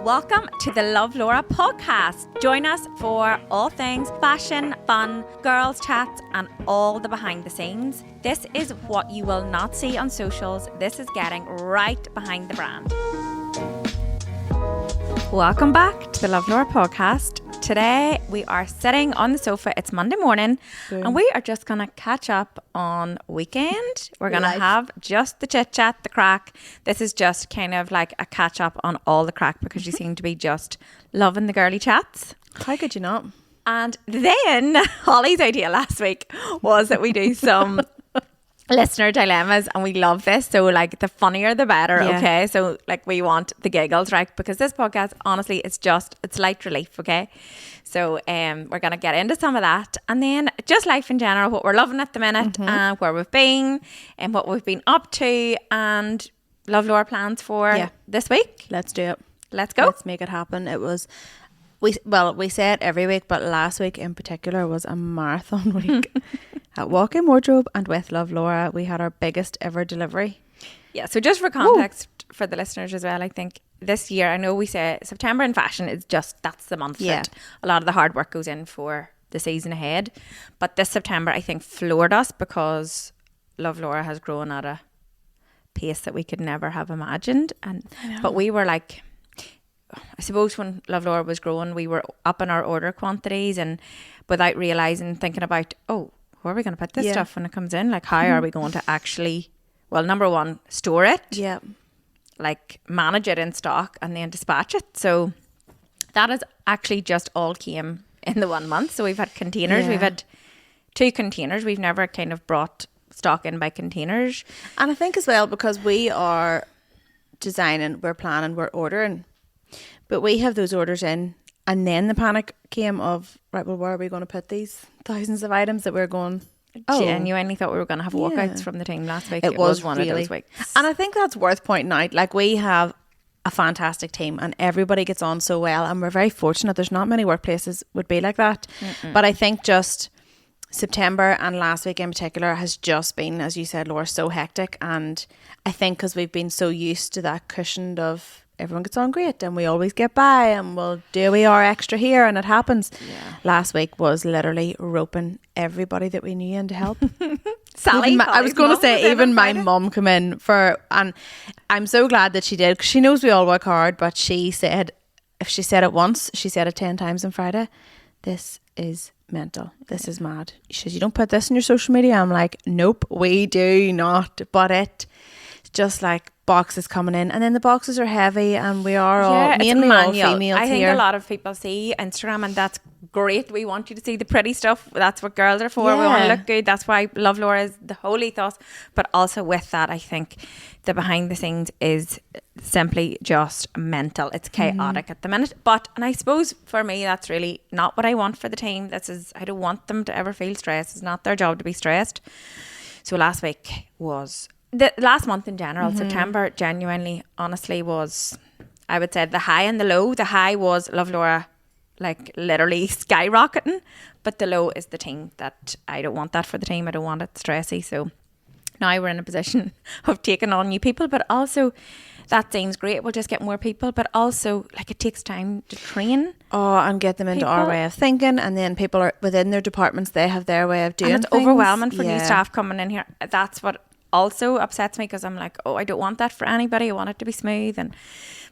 Welcome to the Love Laura podcast. Join us for all things fashion, fun, girls chats and all the behind the scenes. This is what you will not see on socials. This is getting right behind the brand. Welcome back to the Love Laura podcast. Today we are sitting on the sofa. It's Monday morning and we are just going to catch up on weekend. We're going to have just the chit chat, the crack. This is just kind of like a catch up on all the crack because you seem to be just loving the girly chats. How could you not? And then Holly's idea last week was that we do some listener dilemmas, and we love this. So like the funnier the better. Yeah. Okay, so like we want the giggles, right? Because this podcast honestly it's light relief. Okay, so we're gonna get into some of that, and then just life in general, what we're loving at the minute, and where we've been and what we've been up to, and Love Laura plans for this week. Let's do it. Let's go. Let's make it happen. It was we say it every week, but last week in particular was a marathon week. At Walk-In Wardrobe and with Love Laura, we had our biggest ever delivery. Yeah, so just for context for the listeners as well, I think this year, I know we say September in fashion is just, that's the month that a lot of the hard work goes in for the season ahead. But this September, I think, floored us because Love Laura has grown at a pace that we could never have imagined. But we were like, I suppose when Love Laura was growing, we were up in our order quantities and without realising, thinking about, where are we going to put this stuff when it comes in? Like, how are we going to actually, well, number one, store it, like manage it in stock and then dispatch it. So that is actually just all came in the 1 month. So we've had containers, we've had 2 containers. We've never kind of brought stock in by containers. And I think as well, because we are designing, we're planning, we're ordering, but we have those orders in. And then the panic came of, right, well, where are we going to put these thousands of items that we're going... Genuinely thought we were going to have walkouts from the team last week. It was one really, of those weeks. And I think that's worth pointing out. Like, we have a fantastic team and everybody gets on so well. And we're very fortunate. There's not many workplaces would be like that. But I think just September and last week in particular has just been, as you said, Laura, so hectic. And I think because we've been so used to that cushioned of... everyone gets on great and we always get by and we'll do our extra here and it happens. Last week was literally roping everybody that we knew in to help. Sally, I was going to say even my mum come in for, and I'm so glad that she did because she knows we all work hard, but she said, if she said it once, she said it 10 times on Friday. This is mental. This is mad. She says, you don't put this in your social media. I'm like, nope, we do not. But it's just like boxes coming in, and then the boxes are heavy, and we are all mainly all females. I think a lot of people see Instagram, and that's great. We want you to see the pretty stuff. That's what girls are for. We want to look good. That's why Love Laura is the whole ethos. But also with that, I think the behind the scenes is simply just mental. It's chaotic at the minute. And I suppose for me, that's really not what I want for the team. I don't want them to ever feel stressed. It's not their job to be stressed. So last week was... the last month in general, September, genuinely, honestly, was, I would say, the high and the low. The high was Love Laura, like literally skyrocketing, but the low is the team. That I don't want that for the team. I don't want it stressy. So now we're in a position of taking on new people, but also that seems great. We'll just get more people, but also like it takes time to train. And get them into our way of thinking, and then people are within their departments. They have their way of doing and it's things. overwhelming for new staff coming in here. That's what also upsets me because I'm like, I don't want that for anybody. I want it to be smooth.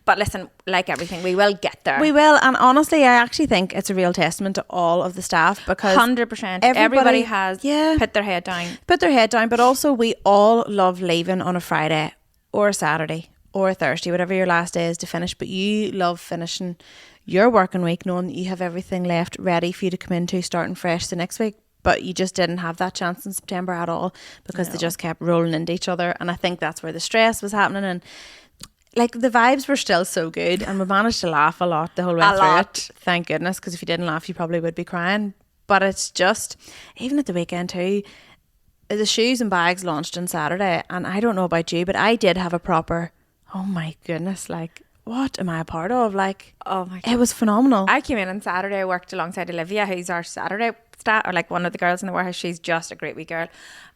But listen, like everything, we will get there. We will. And honestly, I actually think it's a real testament to all of the staff because 100%. Everybody has put their head down. But also we all love leaving on a Friday or a Saturday or a Thursday, whatever your last day is to finish. But you love finishing your working week knowing that you have everything left ready for you to come into starting fresh the next week. But you just didn't have that chance in September at all because they just kept rolling into each other. And I think that's where the stress was happening. And like the vibes were still so good and we managed to laugh a lot the whole way through it. Thank goodness, because if you didn't laugh, you probably would be crying. But it's just, even at the weekend too, the shoes and bags launched on Saturday. And I don't know about you, but I did have a proper, oh my goodness, like, what am I a part of? Like, oh my God. It was phenomenal. I came in on Saturday, I worked alongside Olivia, who's our Saturday staff, or like one of the girls in the warehouse. She's just a great wee girl.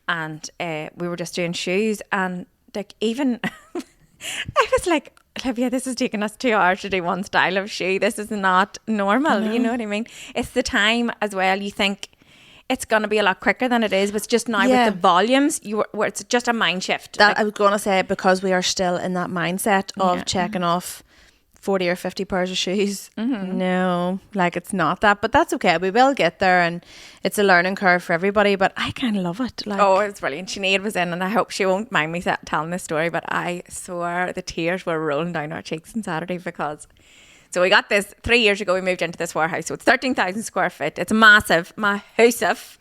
And we were just doing shoes, and like even I was like, Olivia, this is taking us 2 hours to do one style of shoe. This is not normal. You know what I mean? It's the time as well. You think it's going to be a lot quicker than it is, but it's just now with the volumes, where it's just a mind shift. That I was going to say, because we are still in that mindset of checking off 40 or 50 pairs of shoes. No, like it's not that, but that's okay. We will get there, and it's a learning curve for everybody, but I kind of love it. Like, oh, it's brilliant. Sinead was in, and I hope she won't mind me telling this story, but I swear the tears were rolling down our cheeks on Saturday because... So we got this 3 years ago. We moved into this warehouse. So it's 13,000 square foot. It's massive, massive.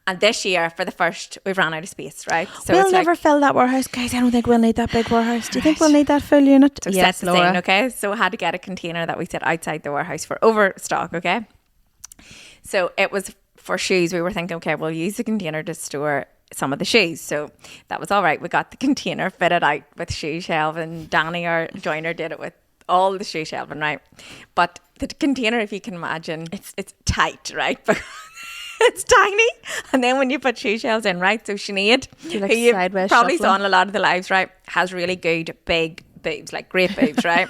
And this year, for the first, we've run out of space, right? So we'll never fill that warehouse, guys. I don't think we'll need that big warehouse. Do you think we'll need that full unit? So yes, Laura. Scene, okay. So we had to get a container that we set outside the warehouse for overstock, okay. So it was for shoes. We were thinking, okay, we'll use the container to store some of the shoes. So that was all right. We got the container fitted out with shoe shelving. Danny, our joiner, did it with all the shoe shelving, right? But the container, if you can imagine, it's tight, right? But it's tiny. And then when you put shoe shelves in, right? So Sinead, like who you sideways probably shuffling. saw in a lot of the lives, right, has really good big boobs, like great boobs, right?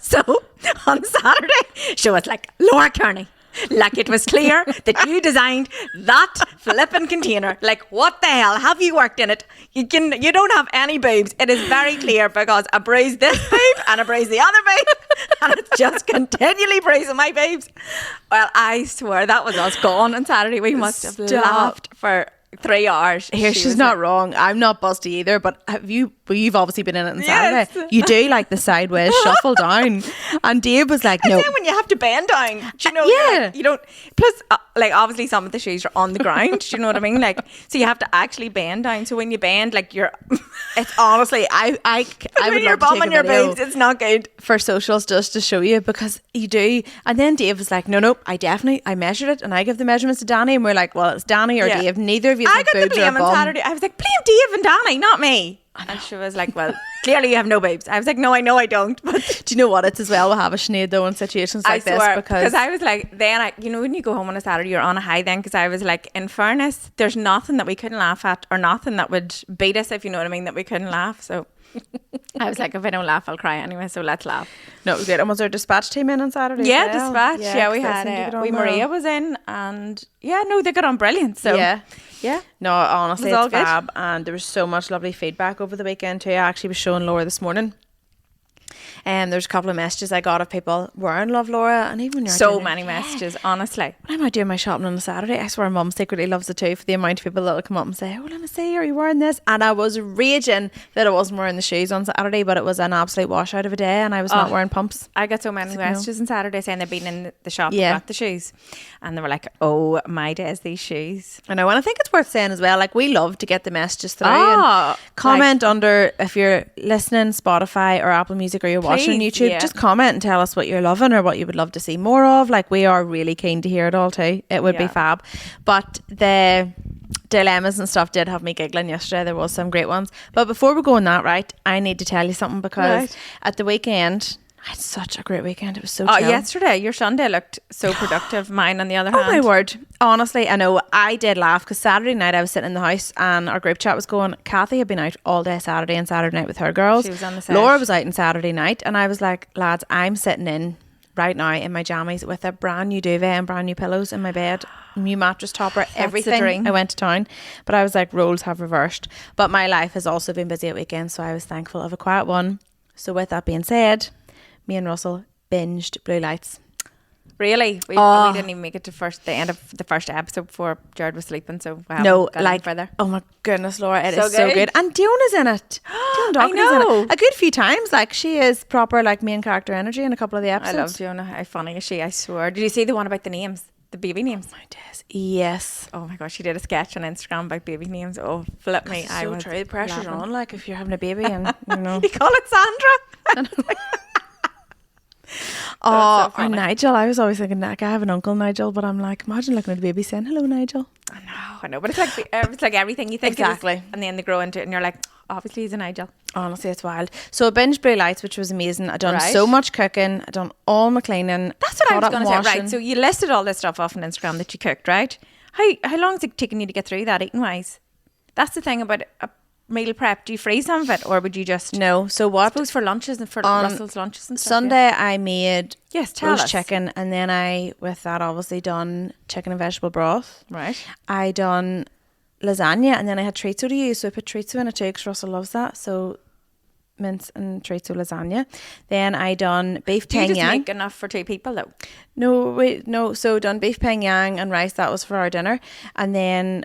So on Saturday, she was like, Laura Kearney, like it was clear that you designed that flipping container. Like, what the hell have you worked in it? You don't have any boobs. It is very clear because I bruised this boob and I bruised the other boob, and it's just continually bruising my boobs. Well, I swear that was us gone on Saturday. We must have laughed for 3 hours. Here, she's not wrong. I'm not busty either, but you've obviously been in it on Saturday. You do like the sideways shuffle down. And Dave was like, no. And then when you have to bend down, do you know, like, you don't, plus, like, obviously some of the shoes are on the ground, do you know what I mean? Like, so you have to actually bend down. So when you bend, like, it's honestly, I would you're love to take bumming a your video boobs, it's not good. for socials just to show you, because you do. And then Dave was like, no, I measured it, and I give the measurements to Danny, and we're like, well, it's Danny or Dave. Neither of you I think got the boobs are a blame on bum. Saturday. I was like, blame Dave and Danny, not me. And she was like, well, clearly you have no boobs. I was like, no, I know I don't. But do you know what? It's as well we'll have a Sinead though in situations like this, because I was like, then when you go home on a Saturday, you're on a high then, because I was like, in fairness, there's nothing that we couldn't laugh at, or nothing that would beat us, if you know what I mean, that we couldn't laugh. So I was like, if I don't laugh, I'll cry anyway, so let's laugh. No, it was good. And was our dispatch team in on Saturday? Yeah, as well? dispatch. Yeah, we had Maria was in, and they got on brilliant. So yeah. No, honestly, all it's fab. And there was so much lovely feedback over the weekend too. I actually was showing Laura this morning. And there's a couple of messages I got of people wearing Love Laura, and even when you're so many messages, honestly. When I'm out doing my shopping on a Saturday, I swear Mum secretly loves it too, for the amount of people that will come up and say, oh, let me see, are you wearing this? And I was raging that I wasn't wearing the shoes on Saturday, but it was an absolute washout of a day, and I was not wearing pumps. I got so many messages on Saturday saying they'd been in the shop and got the shoes, and they were like, oh my days, these shoes. I know, and I think it's worth saying as well, like, we love to get the messages through and comment under, if you're listening Spotify or Apple Music, or you're watching on YouTube, just comment and tell us what you're loving or what you would love to see more of. Like, we are really keen to hear it all too. It would be fab. But the dilemmas and stuff did have me giggling yesterday. There was some great ones. But before we go on that, right, I need to tell you something, because at the weekend, I had such a great weekend. It was so chill. Yesterday your Sunday looked so productive. Mine, on the other hand, oh my word, honestly, I know I did laugh, because Saturday night I was sitting in the house and our group chat was going. Kathy had been out all day Saturday and Saturday night with her girls. She was on the set. Laura was out on Saturday night, and I was like, lads, I'm sitting in right now in my jammies with a brand new duvet and brand new pillows in my bed, new mattress topper, everything. I went to town, but I was like, roles have reversed. But my life has also been busy at weekends, so I was thankful of a quiet one. So with that being said, me and Russell binged Blue Lights. Really? We didn't even make it to the end of the first episode before Jared was sleeping, so we haven't got any further. Oh my goodness, Laura, it is so good. And Diona's in it. Diona Dawkins is in it. A good few times. Like, she is proper like main character energy in a couple of the episodes. I love Diona. How funny is she? I swear. Did you see the one about the names? The baby names? Oh my days. Yes. Oh my gosh, she did a sketch on Instagram about baby names. Oh, flip me. I was so true. The pressure's on, like, if you're having a baby and, you know. You call it Sandra? Oh, so or Nigel. I was always thinking, like, I have an uncle Nigel, but I'm like, imagine looking at a baby saying, hello, Nigel. I know, but it's like everything you think. Exactly. And then they grow into it and you're like, obviously he's a Nigel. Honestly, it's wild. So I binged Blue Lights, which was amazing. I done so much cooking. I done all my cleaning. That's what I was going to say. Right, so you listed all this stuff off on Instagram that you cooked, right? How long is it taking you to get through that eating wise? That's the thing about meal prep? Do you freeze some of it, or would you just? No. So I what? suppose for lunches and for On Russell's lunches and stuff. Sunday I made Yes, tell roast us. chicken, and then I, with that, obviously done chicken and vegetable broth. Right. I done lasagna, and then I had chorizo to use, so I put chorizo in it too because Russell loves that. So mince and chorizo lasagna. Then I done beef Do you just pangyang. make enough for 2 people though? No. So done beef pangyang and rice. That was for our dinner. And then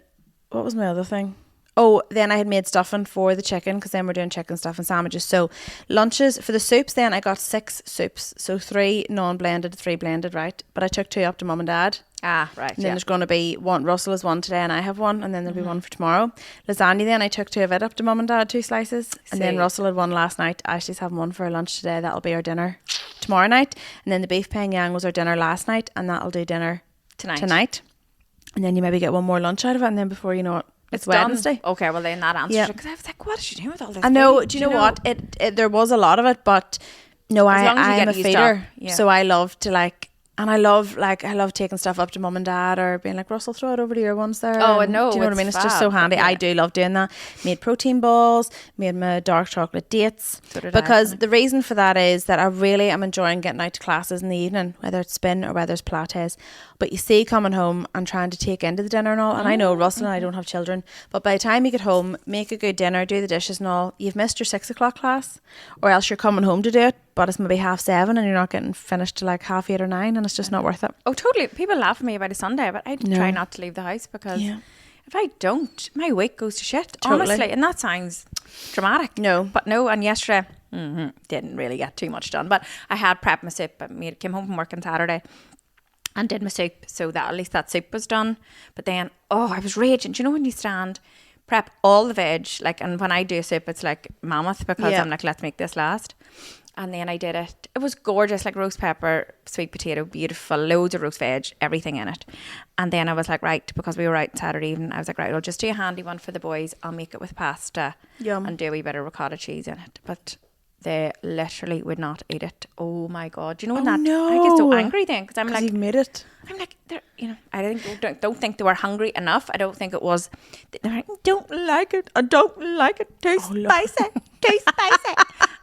what was my other thing? Oh, then I had made stuffing for the chicken because then we're doing chicken stuffing sandwiches. So lunches for the soups. Then I got 6 soups. So 3 non-blended, 3 blended, right? But I took 2 up to mum and dad. Ah, right. And then there's going to be one. Russell has one today, and I have one, and then there'll be one for tomorrow. Lasagna. Then I took 2 of it up to mum and dad, 2 slices, and then See. Russell had one last night. Ashley's having one for lunch today. That'll be our dinner tomorrow night, and then the beef pangyang was our dinner last night, and that'll do dinner tonight. And then you maybe get one more lunch out of it, and then before you know it, it's Wednesday. Done. Okay, well then that answers Yeah. it, because I was like, what is she doing with all this? I know. food? Do you know what? It there was a lot of it, but no, As long as you I am get a used feeder, up, yeah. so I love to like. And I love taking stuff up to mum and dad, or being like, Russell, throw it over to your ones there. Oh, I And know, do you know what I mean? it's It's just so fab, handy. yeah. I do love doing that. Made protein balls, made my dark chocolate dates. So did I, Because actually. the reason for that is that I really am enjoying getting out to classes in the evening, whether it's spin or whether it's Pilates. But you see, coming home and trying to take into the dinner and all, and I know Russell and I don't have children, but by the time you get home, make a good dinner, do the dishes and all, you've missed your 6 o'clock class, or else you're coming home to do it, but it's maybe 7:30 and you're not getting finished till like 8:30 or 9, and it's just not worth it. Oh, totally. People laugh at me about a Sunday, but I try not to leave the house because Yeah. if I don't, my week goes to shit. Totally. Honestly, and that sounds dramatic. No. But no. And yesterday, didn't really get too much done. But I had prepped my soup. I came home from work on Saturday and did my soup, so that at least that soup was done. But then, I was raging. Do you know when you stand, prep all the veg, like, and when I do a soup, it's like mammoth because Yeah. I'm like, let's make this last. And then I did it. It was gorgeous, like roast pepper, sweet potato, beautiful, loads of roast veg, everything in it. And then I was like, right, because we were out Saturday evening, I was like, right, I'll just do a handy one for the boys. I'll make it with pasta Yum. and do a wee bit of ricotta cheese in it. But they literally would not eat it. Oh my God. Do you know when Oh, I no. get so angry then? Because I'm like, You've made it. I don't think they were hungry enough. I don't think it was. They're like, don't like it. I don't like it. Too spicy. Too spicy.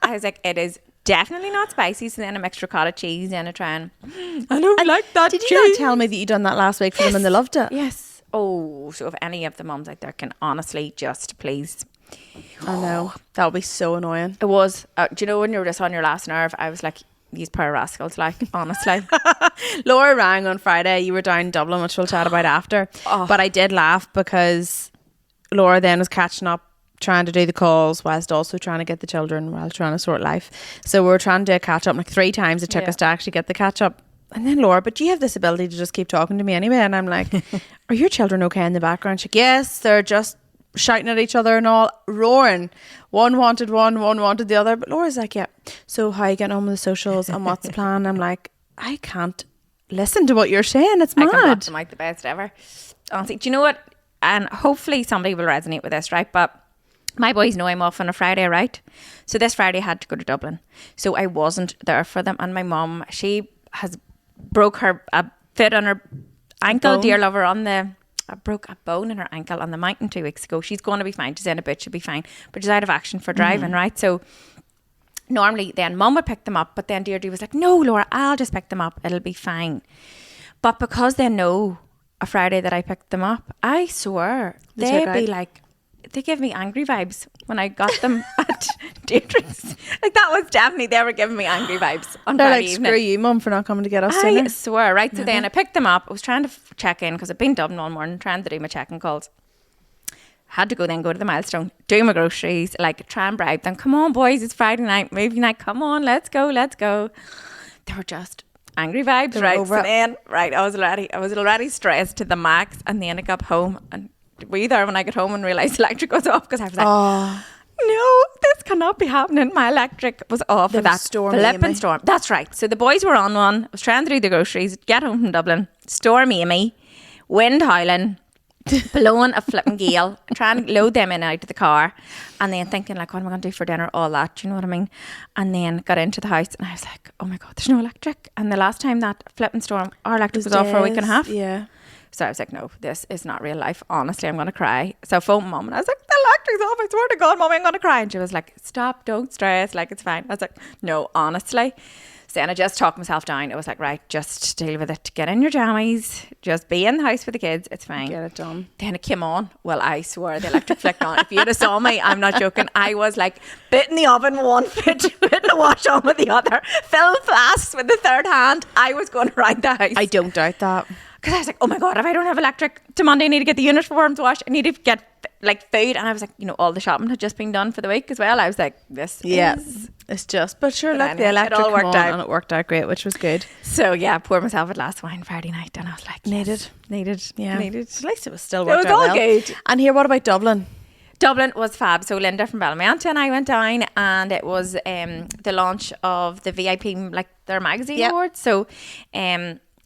I was like, it is definitely not spicy. So then I mixed ricotta cheese and I try and I don't like that Did cheese. you not tell me that you done that last week for them and they loved it? Yes. Oh, so if any of the mums out there can honestly just please. I know. That would be so annoying. It was. Do you know when you were just on your last nerve? I was like, these poor rascals. Like honestly. Laura rang on Friday. You were down in Dublin, which we'll chat about after. Oh. But I did laugh because Laura then was catching up, trying to do the calls whilst also trying to get the children while trying to sort life. So we were trying to do a catch up like 3 times. It took us to actually get the catch up. And then Laura, but do you have this ability to just keep talking to me anyway? And I'm like, are your children okay in the background? She's like, yes, they're just shouting at each other and all, roaring. One wanted the other. But Laura's like, yeah, so how are you getting on with the socials and what's the plan? I'm like, I can't listen to what you're saying. It's I can block mad. them out the best ever. Honestly, do you know what? And hopefully somebody will resonate with this, right? But my boys know I'm off on a Friday, right? So this Friday I had to go to Dublin. So I wasn't there for them. And my mum, she has broke a foot on her ankle, bone? dear lover, broke a bone in her ankle on the mountain 2 weeks ago. She's going to be fine. She's in a bit, she'll be fine. But she's out of action for driving, right? So normally then mum would pick them up, but then Deirdre was like, no, Laura, I'll just pick them up. It'll be fine. But because they know a Friday that I picked them up, I swear They they'd took be out. like, they give me angry vibes when I got them at Deirdre's. Like that was definitely, they were giving me angry vibes on They're Friday like, evening. screw you, mum, for not coming to get us I sooner. swear, right? So then I picked them up. I was trying to check in because I'd been in Dublin all morning trying to do my check-in calls. Had to go to the milestone, do my groceries, like try and bribe them. Come on, boys, it's Friday night, movie night. Come on, let's go. They were just angry vibes, were right? over So it. then, right, I was already stressed to the max, and then I got home, and were you there when I got home and realised the electric was off? Because I was like, Oh, no, this cannot be happening. My electric was off for was that stormy, flipping Amy. storm. That's right. So the boys were on one. I was trying to do the groceries, get home from Dublin, storm Amy, wind howling, blowing a flipping gale, trying to load them in and out of the car, and then thinking like, what am I going to do for dinner? All that, do you know what I mean? And then got into the house and I was like, oh my God, there's no electric. And the last time that flipping storm, our electric was off for a week and a half. Yeah. So I was like, no, this is not real life. Honestly, I'm going to cry. So I phoned Mum and I was like, the electric's off. I swear to God, Mum, I'm going to cry. And she was like, stop, don't stress. Like, it's fine. I was like, no, honestly. So then I just talked myself down. It was like, right, just deal with it. Get in your jammies. Just be in the house with the kids. It's fine. Get it done. Then it came on. Well, I swear the electric flicked on. If you'd have saw me, I'm not joking. I was like bit in the oven with one foot, putting the wash on with the other, fill flasks with the third hand. I was going around the house. I don't doubt that. Because I was like, oh my God, if I don't have electric to Monday, I need to get the uniforms washed. I need to get like food. And I was like, you know, all the shopping had just been done for the week as well. I was like, this is... It's just, but sure, look, anyway, the electric it all worked out. And it worked out great, which was good. So yeah, poured myself a glass of wine Friday night and I was like, Needed. Yeah. At least it was still It worked was out all well. good. And here, what about Dublin? Dublin was fab. So Linda from Bellmount and I went down and it was the launch of the VIP, like their magazine awards. So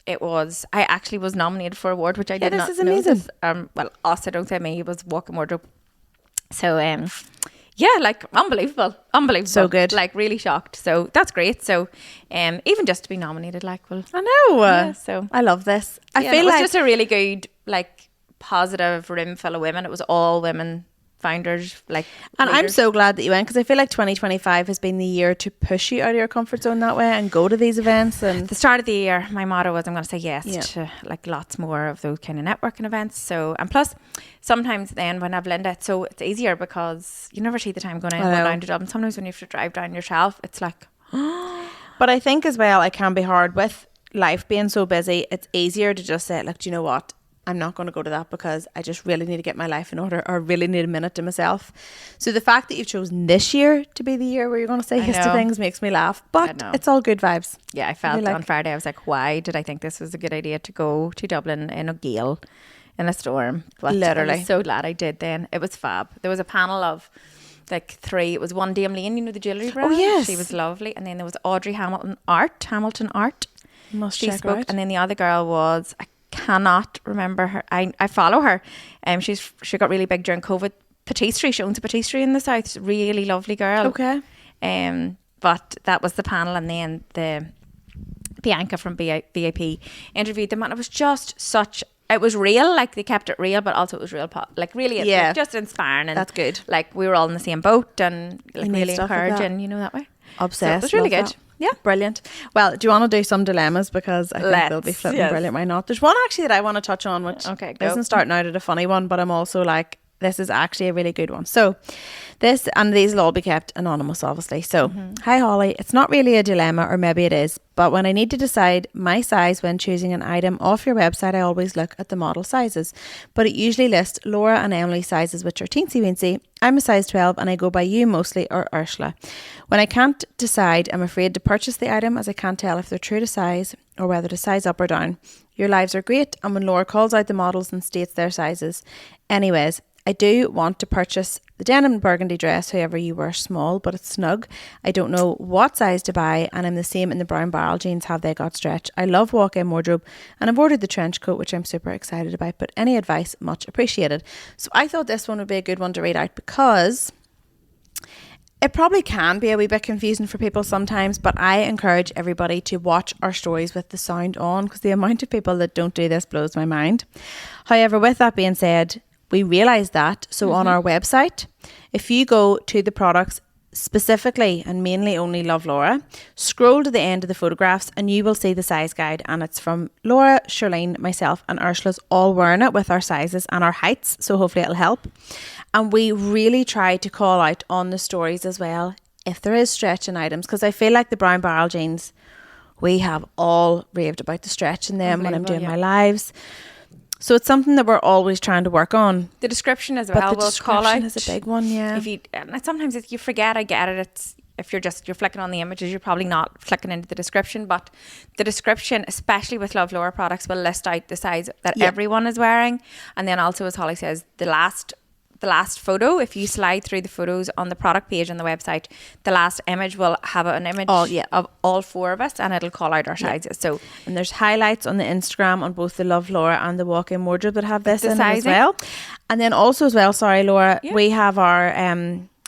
it was, I actually was nominated for an award, which I did not know. This is amazing. Well, also don't say me, it was Walking Wardrobe. So yeah, like unbelievable. So good. Like really shocked. So that's great. So even just to be nominated, like, well, I know. Yeah, so I love this. I yeah, feel it was like just a really good, like, positive room full of women. It was all women founders, like, and I'm leaders. so glad that you went, because I feel like 2025 has been the year to push you out of your comfort zone that way and go to these events. And the start of the year, my motto was I'm going to say yes Yeah. to like lots more of those kind of networking events. So, and plus sometimes then when I've Linda, so it's easier because you never see the time going in I know. down to Dublin. Sometimes when you have to drive down yourself, it's like, but I think as well, it can be hard with life being so busy. It's easier to just say, like, do you know what? I'm not going to go to that because I just really need to get my life in order, or really need a minute to myself. So the fact that you've chosen this year to be the year where you're going to say I yes to know. things makes me laugh. But know. it's all good vibes. yeah, I felt like- on Friday, I was like, why did I think this was a good idea to go to Dublin in a gale, in a storm? But I Literally. was so glad I did then. It was fab. There was a panel of like three. It was one Dame Lane, you know, the jewellery brand. Oh, yes. She was lovely. And then there was Audrey Hamilton Art. Must She check her spoke. out. And then the other girl was, I cannot remember her. I follow her. She got really big during COVID. Patisserie. She owns a patisserie in the south. Really lovely girl. Okay. But that was the panel, and then the Bianca from VIP interviewed them, and it was just such. It was real, like they kept it real, but also it was real, like really, Yeah. like, just inspiring. And That's good. Like we were all in the same boat, and like need really stuff like that. encouraging, you know, that way. Obsessed. So it was really Love good. that. Yeah. Brilliant. Well, do you want to do some dilemmas? Because I think they'll be Let's, flipping yes. brilliant. Why not? There's one actually that I want to touch on, which Okay, go. isn't starting out at a funny one, but I'm also like, this is actually a really good one. So this, and these will all be kept anonymous, obviously. So, hi Holly, it's not really a dilemma, or maybe it is, but when I need to decide my size when choosing an item off your website, I always look at the model sizes, but it usually lists Laura and Emily's sizes, which are teensy weensy. I'm a size 12 and I go by you mostly, or Ursula. When I can't decide, I'm afraid to purchase the item, as I can't tell if they're true to size or whether to size up or down. Your lives are great, and when Laura calls out the models and states their sizes. Anyways, I do want to purchase the denim burgundy dress, however you wear small, but it's snug. I don't know what size to buy, and I'm the same in the brown barrel jeans. Have they got stretch? I love walk-in wardrobe, and I've ordered the trench coat, which I'm super excited about, but any advice, much appreciated. So I thought this one would be a good one to read out, because it probably can be a wee bit confusing for people sometimes, but I encourage everybody to watch our stories with the sound on, because the amount of people that don't do this blows my mind. However, with that being said, we realise that. So on our website, if you go to the products specifically and mainly only Love Laura, scroll to the end of the photographs and you will see the size guide, and it's from Laura, Charlene, myself and Ursula's all wearing it with our sizes and our heights, so hopefully it'll help. And we really try to call out on the stories as well if there is stretch in items, because I feel like the brown barrel jeans, we have all raved about the stretch in them when I'm doing my lives. So it's something that we're always trying to work on. The description as But well the will call out. description is a big one, yeah. If you, and sometimes if you forget, I get it. It's if you're flicking on the images, you're probably not flicking into the description. But the description, especially with Love Laura products, will list out the size that everyone is wearing, and then also, as Holly says, the last photo. If you slide through the photos on the product page on the website, the last image will have an image of all four of us, and it'll call out our sizes. So, and there's highlights on the Instagram on both the Love Laura and the walk-in wardrobe that have this The in it as sizing. well. And then also as well, sorry Laura, we have our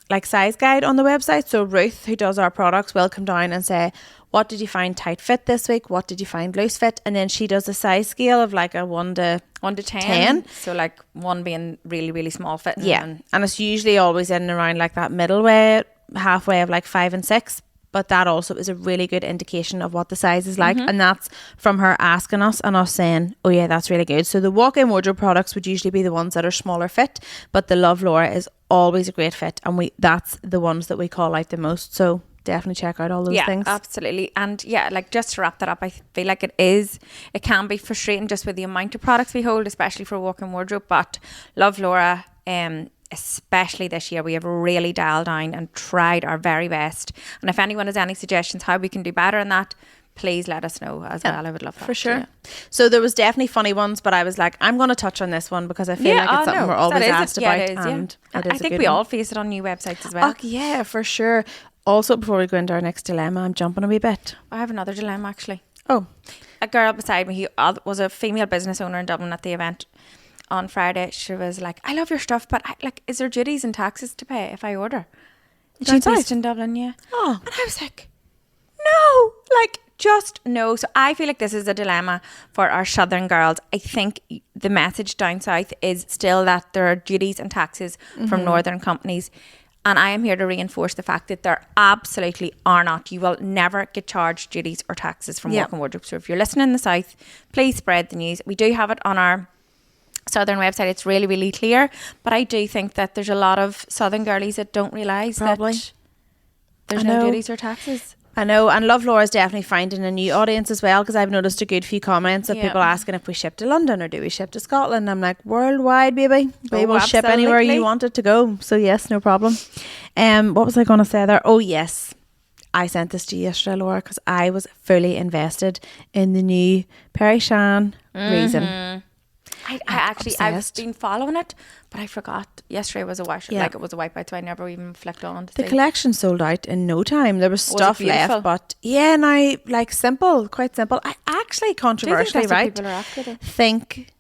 like size guide on the website. So Ruth, who does our products, will come down and say, what did you find tight fit this week? What did you find loose fit? And then she does a size scale of like a 1 to 10. So like 1 being really, really small fit. And it's usually always in and around like that middle way, halfway of like 5 and 6. But that also is a really good indication of what the size is like. And that's from her asking us and us saying, oh yeah, that's really good. So the walk-in wardrobe products would usually be the ones that are smaller fit, but the Love Laura is always a great fit, and that's the ones that we call out the most. So definitely check out all those things. Absolutely. And yeah, like just to wrap that up, I feel like it can be frustrating just with the amount of products we hold, especially for walk-in wardrobe. But Love Laura, especially this year, we have really dialed down and tried our very best. And if anyone has any suggestions how we can do better in that, please let us know as well. I would love that. For sure. So there was definitely funny ones, but I was like, I'm going to touch on this one because I feel like it's something we're always asked about. And I think we all face it on new websites as well. Oh, yeah, for sure. Also, before we go into our next dilemma, I'm jumping a wee bit. I have another dilemma actually. Oh. A girl beside me who was a female business owner in Dublin at the event on Friday, she was like, I love your stuff, but is there duties and taxes to pay if I order? She's based in Dublin, yeah. Oh. And I was like, no, just no. So I feel like this is a dilemma for our southern girls. I think the message down south is still that there are duties and taxes from northern companies. And I am here to reinforce the fact that there absolutely are not. You will never get charged duties or taxes from walk-in wardrobe. So if you're listening in the south, please spread the news. We do have it on our southern website. It's really, really clear. But I do think that there's a lot of southern girlies that don't realise that there's no duties or taxes. I know, and Love Laura is definitely finding a new audience as well, because I've noticed a good few comments of people asking if we ship to London or do we ship to Scotland. I'm like, worldwide, baby. We will ship anywhere you want it to go. So yes, no problem. What was I going to say there? Oh yes, I sent this to you yesterday, Laura, because I was fully invested in the new Perry Shan Reason. I've been following it, but I forgot. Yesterday was a wash, it was a wipeout, so I never even flicked on to see. The collection sold out in no time. There was stuff left, but quite simple. I actually controversially, think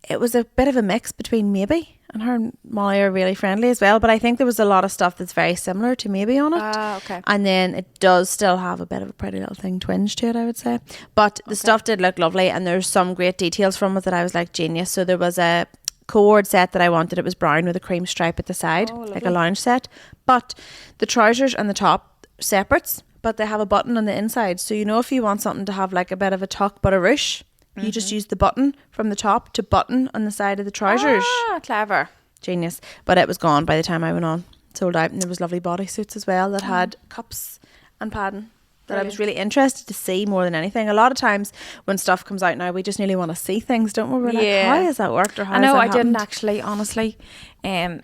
it was a bit of a mix between Maybe, and her and Molly are really friendly as well, but I think there was a lot of stuff that's very similar to Maybe on it. Okay. And then it does still have a bit of a Pretty Little Thing twinge to it, I would say. But the stuff did look lovely, and there's some great details from it that I was like, genius. So there was a cord set that I wanted. It was brown with a cream stripe at the side, like a lounge set. But the trousers and the top separates, but they have a button on the inside. So if you want something to have like a bit of a tuck but a ruche, you just use the button from the top to button on the side of the trousers. Clever. Genius. But it was gone by the time I went on. Sold out. And there was lovely bodysuits as well that had cups and padding that I was really interested to see more than anything. A lot of times when stuff comes out now, we just nearly want to see things, don't we? We're like, how has that worked? Or how I know, has that didn't happened? actually, honestly. I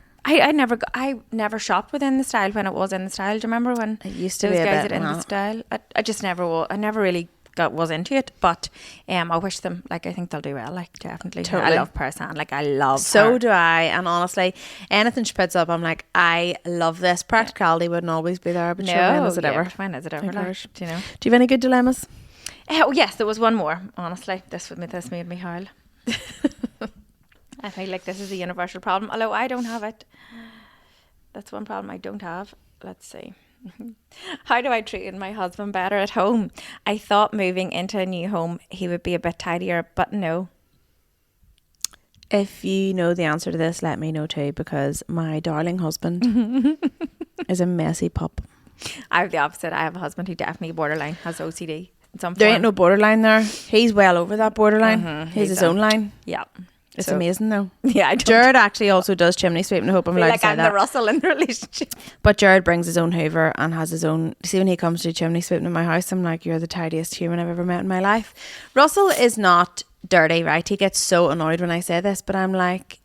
never shopped within the style when it was in the style. Do you remember when it used to those be guys in the style? I just never really was into it, but I wish them, I think they'll do well, definitely. Totally. I love Persan, I love so her. do I, and honestly anything she puts up, I'm like, I love this. Practicality wouldn't always be there, but when is it ever? When is it ever? Do you know? Do you have any good dilemmas? Yes, there was one more, honestly. This made me howl. I feel like this is a universal problem, although I don't have it. That's one problem I don't have. Let's see. How do I treat my husband better at home? I thought moving into a new home he would be a bit tidier, but no. If you know the answer to this, let me know too, because my darling husband is a messy pup. I have the opposite. I have a husband who definitely borderline has OCD in some form. There ain't no borderline there. He's well over that borderline. He's his own line. Yeah. It's amazing though. Yeah, Jared actually also does chimney sweeping. I hope I'm allowed to say I'm that. the Russell in the relationship. But Jared brings his own hoover and has his own. See, when he comes to chimney sweeping in my house, I'm like, you're the tidiest human I've ever met in my life. Russell is not dirty, right? He gets so annoyed when I say this, but I'm like,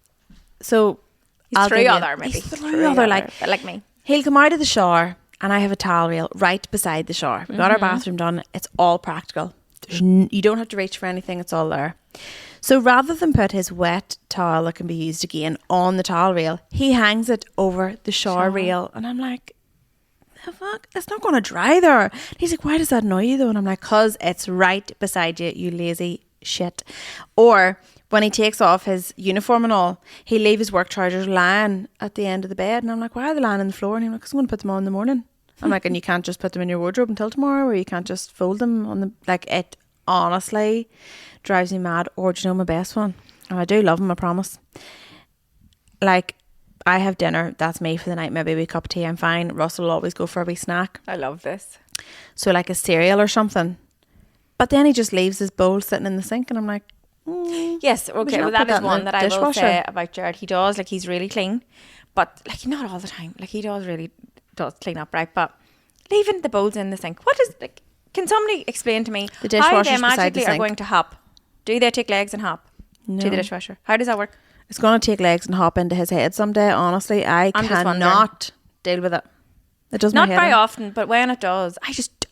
so he's through other, maybe. He's through other, like me. He'll come out of the shower and I have a towel reel right beside the shower. We got our bathroom done. It's all practical. You don't have to reach for anything. It's all there. So rather than put his wet towel that can be used again on the towel reel, he hangs it over the shower reel. And I'm like, the fuck? It's not going to dry there. He's like, why does that annoy you though? And I'm like, because it's right beside you, you lazy shit. Or when he takes off his uniform and all, he leave his work trousers lying at the end of the bed. And I'm like, why are they lying on the floor? And he's like, 'cause I'm going to put them on in the morning. I'm like, and you can't just put them in your wardrobe until tomorrow, or you can't just fold them on the, like, it honestly drives me mad. Or do you know my best one? And I do love him, I promise. Like, I have dinner, that's me for the night, maybe a wee cup of tea, I'm fine. Russell will always go for a wee snack. I love this. So like a cereal or something. But then he just leaves his bowl sitting in the sink, and I'm like, yes, okay, well that is one that I will say about Jared. He does, like, he's really clean, but like not all the time. Like, he does really does clean up, right? But leaving the bowls in the sink, what is, like, can somebody explain to me the how dishwasher's they beside the magically are sink? going to hop? Do they take legs and hop to the dishwasher? How does that work? It's going to take legs and hop into his head someday. Honestly, I cannot deal with it. It does not my head very in. often, but when it does,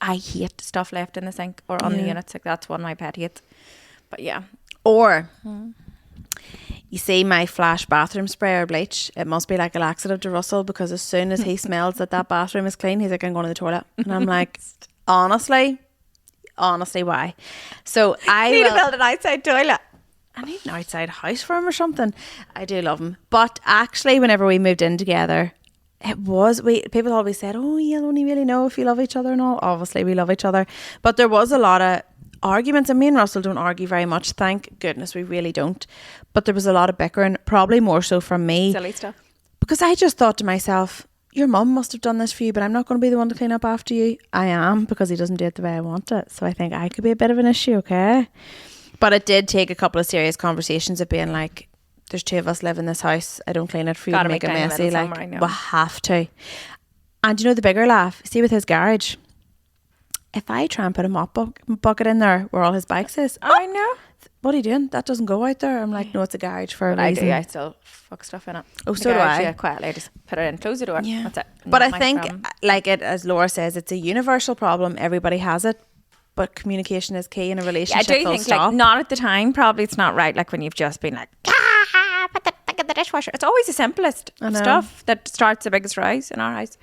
I hate stuff left in the sink or on the units. Like, that's one of my pet hates. But yeah. Or you see my Flash bathroom spray or bleach, it must be like a laxative to Russell, because as soon as he smells that bathroom is clean, he's like, I'm going to the toilet. And I'm like, honestly why? So I need to build an outside toilet. I need an outside house for him or something. I do love him. But actually, whenever we moved in together, people always said, oh, you'll only really know if you love each other and all. Obviously, we love each other. But there was a lot of arguments, and me and Russell don't argue very much. Thank goodness we really don't. But there was a lot of bickering, probably more so from me. Silly stuff. Because I just thought to myself, your mum must have done this for you, but I'm not going to be the one to clean up after you. I am, because he doesn't do it the way I want it. So I think I could be a bit of an issue, okay? But it did take a couple of serious conversations of being like, there's two of us live in this house. I don't clean it for you to make it messy. Like, we have to. And you know the bigger laugh? See, with his garage, if I try and put a mop bucket in there where all his bikes is, I know. What are you doing? That doesn't go out there. I'm like, no, it's a garage for a reason. I still fuck stuff in it. Oh, so do I. Yeah, quietly. I just put it in, close the door. Yeah. That's it. But I think, like it, as Laura says, it's a universal problem. Everybody has it. But communication is key in a relationship. I do think, like, not at the time, probably it's not right. Like, when you've just been like, put the thing in the dishwasher. It's always the simplest of stuff that starts the biggest rise in our house.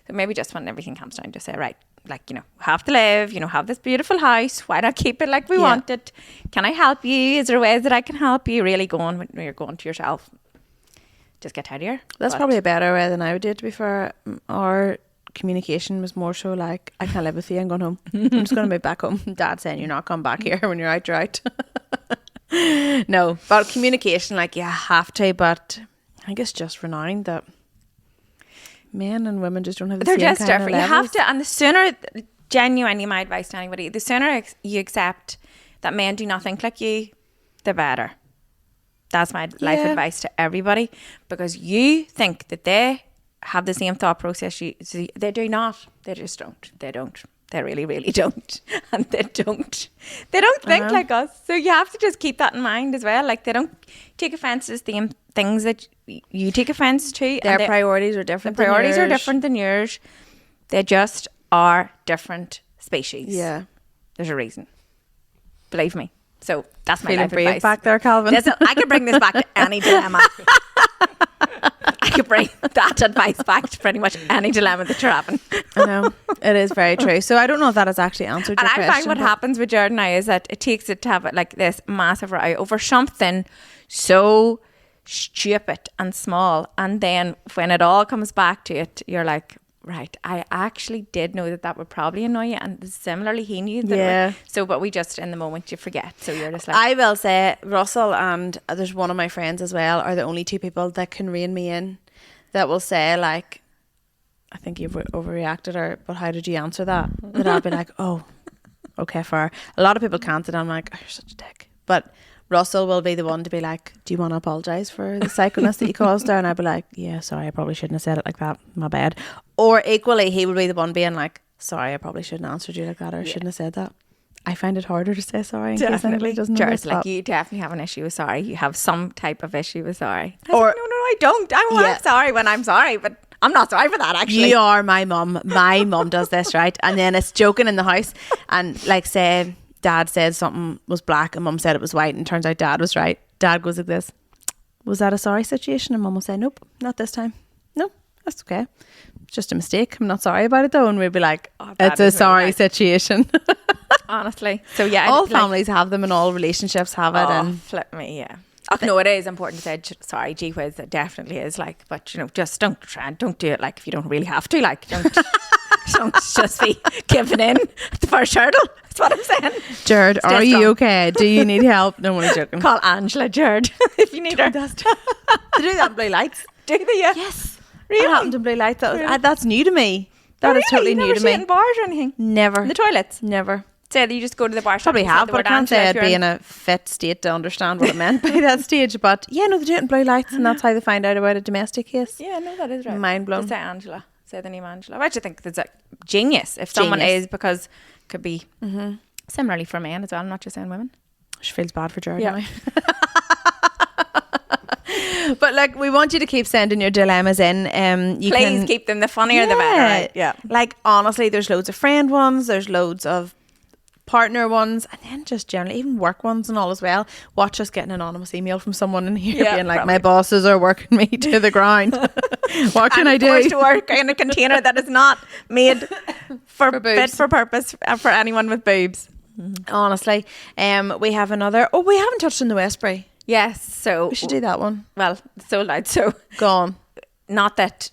So maybe just when everything comes down to say, right, like, you know, have to live, you know, have this beautiful house. Why not keep it like we want it? Can I help you? Is there ways that I can help you? Really going, when you're going to yourself, just get tidier. That's probably a better way than I would do it, to be fair. Our communication was more so like, I can't live with you, I'm going home. I'm just going to move back home. Dad saying, you're not coming back here. When you're out, you're out. No, but communication, like, you have to. But I think it's just renowned that men and women just don't have the same just kind of different. levels. You have to, and the sooner, genuinely, my advice to anybody, the sooner you accept that men do not think like you, the better. That's my life advice to everybody, because you think that they have the same thought process they do not. They just don't. They really, really don't. And they don't think like us. So you have to just keep that in mind as well. Like, they don't take offense to the same things that you take offense to. Their priorities are different. The priorities are different than yours. They just are different species. Yeah. There's a reason. Believe me. So that's my Feeling life brave advice. back there, Calvin. I could bring this back to any dilemma. I could bring that advice back to pretty much any dilemma that you're having. I know. It is very true. So I don't know if that has actually answered your question. And I find what but happens with Jared and I is that it takes it to have it like this massive row over something so stupid and small. And then when it all comes back to it, you're like, right, I actually did know that would probably annoy you, and similarly he knew that it would. So, but we just, in the moment, you forget, so you're just like, I will say Russell and there's one of my friends as well are the only two people that can rein me in, that will say like, I think you've overreacted, or but how did you answer that? That I'll be like, oh, okay, fair. A lot of people can't, and I'm like, oh, you're such a dick. But Russell will be the one to be like, do you want to apologise for the psychoness that you caused there? And I'd be like, yeah, sorry, I probably shouldn't have said it like that, my bad. Or equally, he would be the one being like, sorry, I probably shouldn't have answered you like that, or shouldn't have said that. I find it harder to say sorry in case anybody doesn't know this. Like, you definitely have an issue with sorry. You have some type of issue with sorry. No, I don't. I'm sorry when I'm sorry, but I'm not sorry for that, actually. You are my mum. My mum does this, right? And then it's joking in the house, and like, say Dad said something was black and Mum said it was white, and turns out Dad was right. Dad goes like this, was that a sorry situation? And Mum will say, nope, not this time. No, that's okay, it's just a mistake, I'm not sorry about it though. And we'd be like, it's a sorry situation. Honestly. So yeah, all families have them and all relationships have it. And flip me, yeah. No, it is important to say, sorry, gee whiz, it definitely is, like, but you know, just don't do it, like, if you don't really have to, like, don't just be giving in at the first hurdle. That's what I'm saying. Jared, are you okay? Do you need help? No, I'm only joking. Call Angela, Jared, if you need her. They do that in Blue Lights. Do they? Yeah. Yes. Really? What happened in Blue Lights? That's new to me. That is totally new to me. In bars or anything? Never. In the toilets? Never. Say that you just go to the bar. Probably have, but I can't say I'd be in a fit state to understand what it meant by that stage. But yeah, no, they do it in Blue Lights, and that's how they find out about a domestic case. Yeah, no, that is right. Mind blown. Just say Angela. Say the name Angela. I actually think that's a genius if someone is, because it could be similarly for men as well. I'm not just saying women. She feels bad for Jared now. But like, we want you to keep sending your dilemmas in. Please keep them. The funnier the better. Right? Yeah. Like, honestly, there's loads of friend ones. There's loads of partner ones, and then just generally even work ones and all as well. Watch us get an anonymous email from someone in here being like, my bosses are working me to the ground. What can I do? Forced to work in a container that is not made for fit for purpose for anyone with boobs. Honestly, we have another. Oh, we haven't touched on the Westbury. Yes, so we should do that one. Well, sold out. So gone. Not that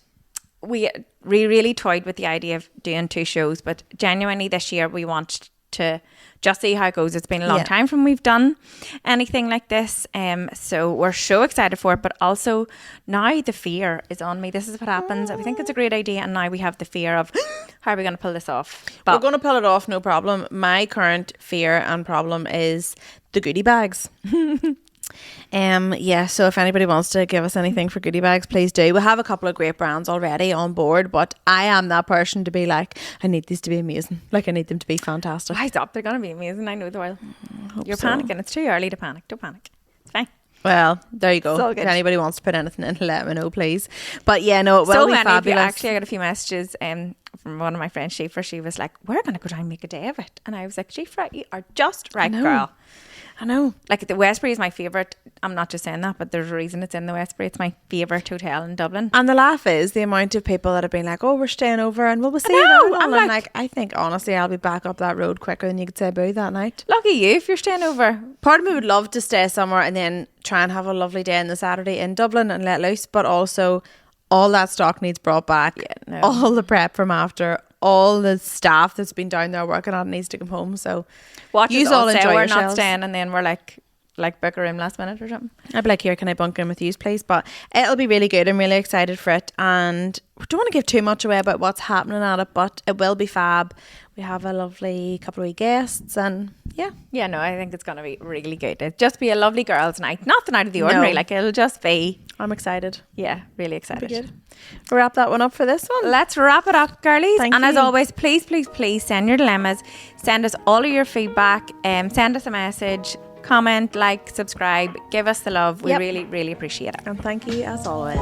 we really toyed with the idea of doing 2 shows, but genuinely this year we want to just see how it goes. It's been a long time from we've done anything like this, so we're so excited for it, but also now the fear is on me. This is what happens. I think it's a great idea, and now we have the fear of how are we going to pull this off. But we're going to pull it off, no problem. My current fear and problem is the goodie bags. So if anybody wants to give us anything for goodie bags, please do. We have a couple of great brands already on board, but I am that person to be like, I need these to be amazing. Like, I need them to be fantastic. Why stop? They're going to be amazing. I know they will. You're panicking. It's too early to panic. Don't panic. It's fine. Well, there you go. If anybody wants to put anything in, let me know, please. But yeah, no, it will be fabulous. Actually, I got a few messages from one of my friends, Shifra. She was like, we're going to go down and make a day of it. And I was like, Shifra, you are just right, girl. I know. Like, the Westbury is my favourite. I'm not just saying that, but there's a reason it's in the Westbury. It's my favourite hotel in Dublin. And the laugh is the amount of people that have been like, oh, we're staying over and we'll see you. I'm like, I think honestly I'll be back up that road quicker than you could say boo that night. Lucky you if you're staying over. Part of me would love to stay somewhere and then try and have a lovely day on the Saturday in Dublin and let loose, but also all that stock needs brought back. All the prep from after, all the staff that's been down there working on it needs to come home. So you all enjoy we're yourselves. Not staying, and then we're like book a room last minute or something. I'd be like, here, can I bunk in with you, please? But it'll be really good. I'm really excited for it, and we don't want to give too much away about what's happening at it, but it will be fab. We have a lovely couple of guests, and yeah, no, I think it's going to be really good. It'll just be a lovely girls' night, nothing out of the ordinary. Like, it'll just be. I'm excited. Yeah, really excited. Good. We'll wrap that one up for this one. Let's wrap it up, girlies. As always, please send your dilemmas. Send us all of your feedback. Send us a message. Comment, like, subscribe. Give us the love. We really, really appreciate it. And thank you as always.